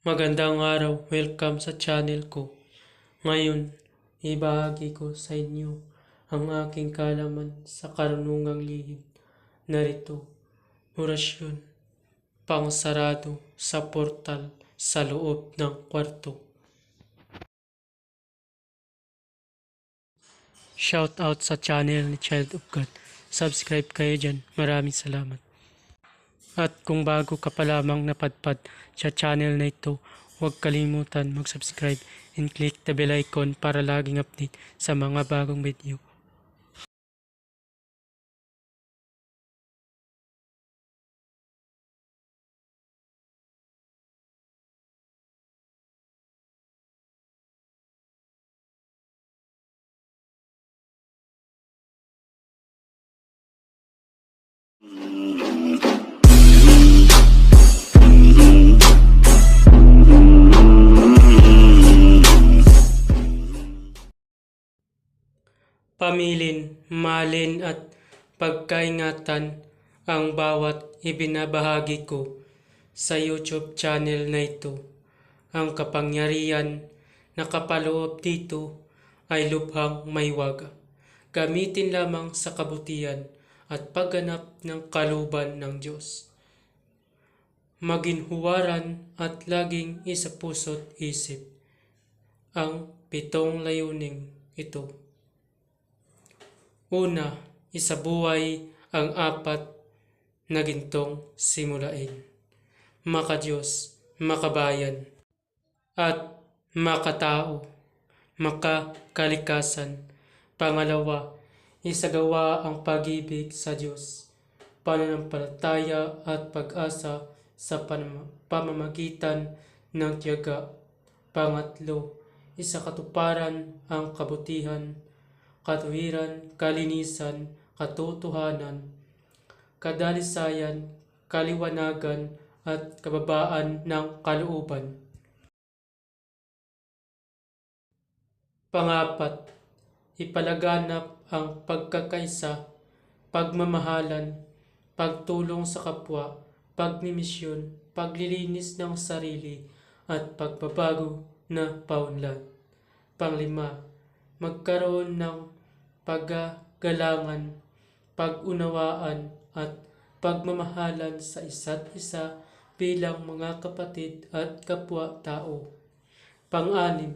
Magandang araw, welcome sa channel ko. Ngayon, ibahagi ko sa inyo ang aking kaalaman sa karunungang lihim. Narito, orasyon, pangsarado sa portal sa loob ng kwarto. Shout out sa channel ni Child of God. Subscribe kayo dyan. Maraming salamat. At kung bago ka pa lamang napadpad sa channel na ito, huwag kalimutan mag-subscribe and click the bell icon para laging update sa mga bagong video. Pamilin, mahalin at pagkaingatan ang bawat ibinabahagi ko sa YouTube channel na ito. Ang kapangyarihan na kapaloob dito ay lubhang may waga. Gamitin lamang sa kabutihan at pagganap ng kalooban ng Diyos. Maginhuwaran at laging isa puso't isip ang 7 layuning ito. Una, isabuhay ang 4 na gintong simulain. Makadiyos, makabayan, at makatao, makakalikasan. Pangalawa, isagawa ang pag-ibig sa Diyos, pananampalataya at pag-asa sa pamamagitan ng tiyaga. Pangatlo, isakatuparan ang kabutihan, katuwiran, kalinisan, katotohanan, kadalisayan, kaliwanagan, at kababaan ng kalooban. Pangapat, ipalaganap ang pagkakaisa, pagmamahalan, pagtulong sa kapwa, pagmimisyon, paglilinis ng sarili, at pagbabago na paunlad. Panglima, magkaroon ng paggalangan, pag-unawaan at pagmamahalan sa isa't isa bilang mga kapatid at kapwa-tao. Pang-anim,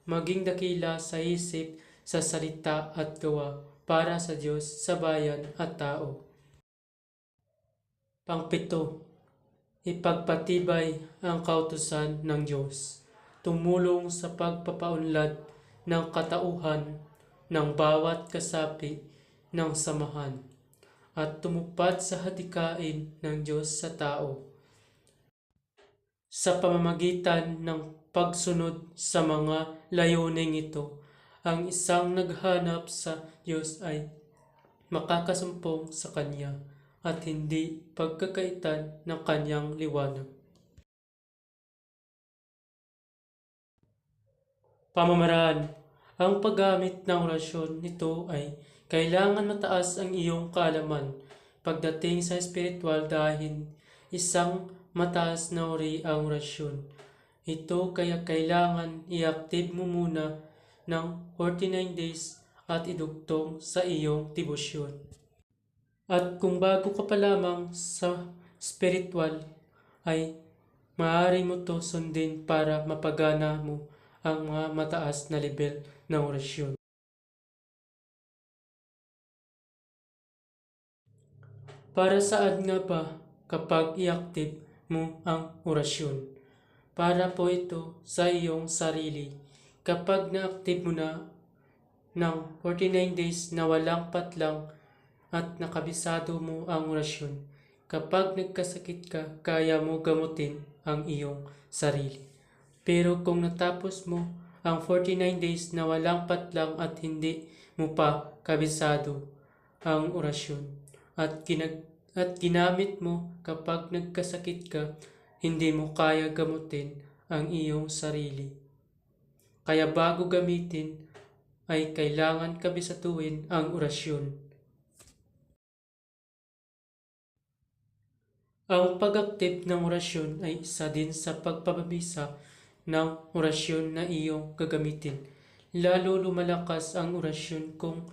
maging dakila sa isip, sa salita at gawa para sa Diyos, sa bayan at tao. Pang-7, ipagpatibay ang kautusan ng Diyos, tumulong sa pagpapaunlad ng katauhan ng bawat kasapi ng samahan, at tumupad sa hadikain ng Diyos sa tao. Sa pamamagitan ng pagsunod sa mga layuning ito, ang isang naghanap sa Diyos ay makakasumpong sa Kanya at hindi pagkakaitan ng Kanyang liwanag. Pamamaraan, ang paggamit ng orasyon nito ay kailangan mataas ang iyong kaalaman pagdating sa espiritual dahil isang mataas na uri ang orasyon. Ito kaya kailangan i-active mo muna ng 49 days at idugtong sa iyong debosyon. At kung bago ka pa lamang sa spiritual, ay maaari mo to sundin para mapagana mo ang mga mataas na level ng orasyon. Para saan nga ba kapag i-active mo ang orasyon? Para po ito sa iyong sarili. Kapag na-active mo na ng 49 days na walang patlang at nakabisado mo ang orasyon, kapag nagkasakit ka, kaya mo gamutin ang iyong sarili. Pero kung natapos mo ang 49 days na walang patlang at hindi mo pa kabisado ang orasyon at ginamit mo kapag nagkasakit ka, hindi mo kaya gamutin ang iyong sarili. Kaya bago gamitin ay kailangan kabisatuhin ang orasyon. Ang pag-active ng orasyon ay isa din sa pagpapabisa ng orasyon na iyong gagamitin. Lalo lumalakas ang orasyon kung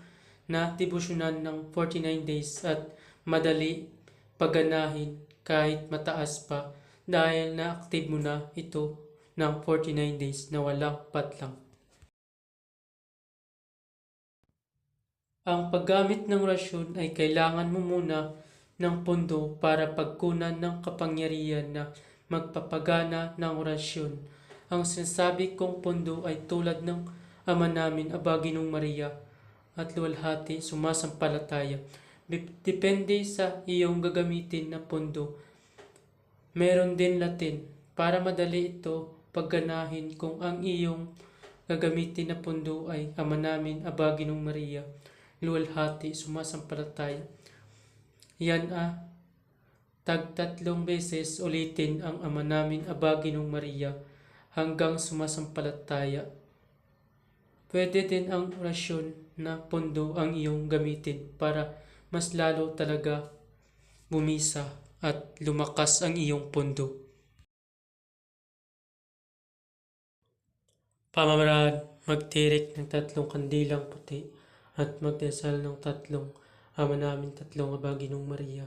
natibusyonan ng 49 days at madali paganahin kahit mataas pa dahil na-active mo na ito ng 49 days na walang patlang. Ang paggamit ng orasyon ay kailangan mo muna ng pondo para pagkunan ng kapangyarihan na magpapagana ng orasyon. Ang sinasabi kong pondo ay tulad ng Ama namin, Aba Ginong Maria at luwalhati sumasampalataya. Depende sa iyong gagamitin na pondo. Meron din Latin para madali ito pagganahin kung ang iyong gagamitin na pondo ay Ama namin, Aba Ginong Maria, luwalhati sumasampalataya. Yan tag-3 beses ulitin ang Ama namin, Aba Ginong Maria hanggang sumasampalataya. Pwede din ang orasyon na pondo ang iyong gamitin para mas lalo talaga bumisa at lumakas ang iyong pondo. Pamamaraan, magtirik ng 3 kandilang puti at magdasal ng 3 Ama namin, 3 Aba Ginong Maria,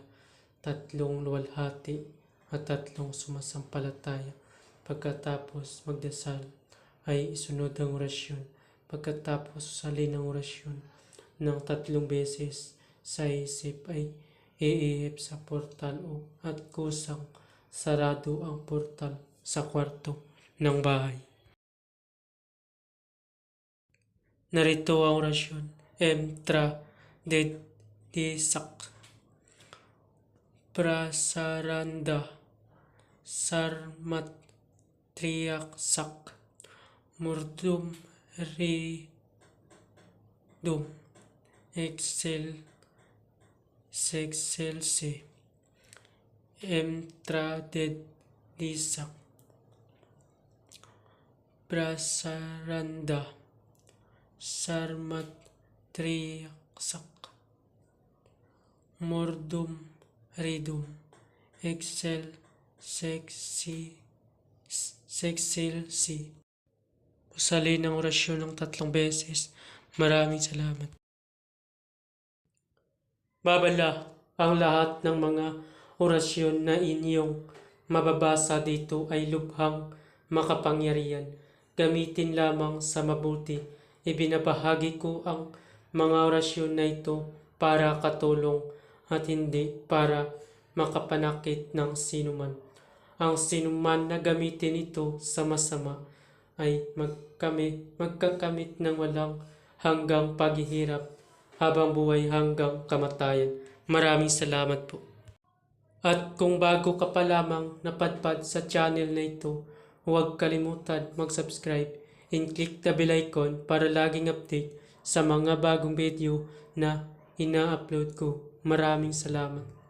3 luwalhati at 3 sumasampalataya. Pagkatapos magdasal ay isunod ang orasyon. Pagkatapos usalin ang orasyon ng 3 beses sa isip ay iihip sa portal at kusang sarado ang portal sa kwarto ng bahay. Narito ang orasyon. Emtra dedisak prasaranda sarmat triaksak murdum ridum excel sexelse emtra dedisak prasaranda sarmat triaksak mordum ridum excel sexilsi. Usalin ang orasyon ng 3 beses. Maraming salamat. Babala ang lahat ng mga orasyon na inyong mababasa dito ay lubhang makapangyarihan. Gamitin lamang sa mabuti. Ibinabahagi ko ang mga orasyon na ito para katulong at hindi para makapanakit ng sinuman. Ang sinuman na gamitin ito sa masama ay magkakamit ng walang hanggang paghihirap habang buhay hanggang kamatayan. Maraming salamat po. At kung bago ka pa lamang napadpad sa channel na ito, huwag kalimutan mag-subscribe and click the bell icon para laging update sa mga bagong video na ina-upload ko. Maraming salamat.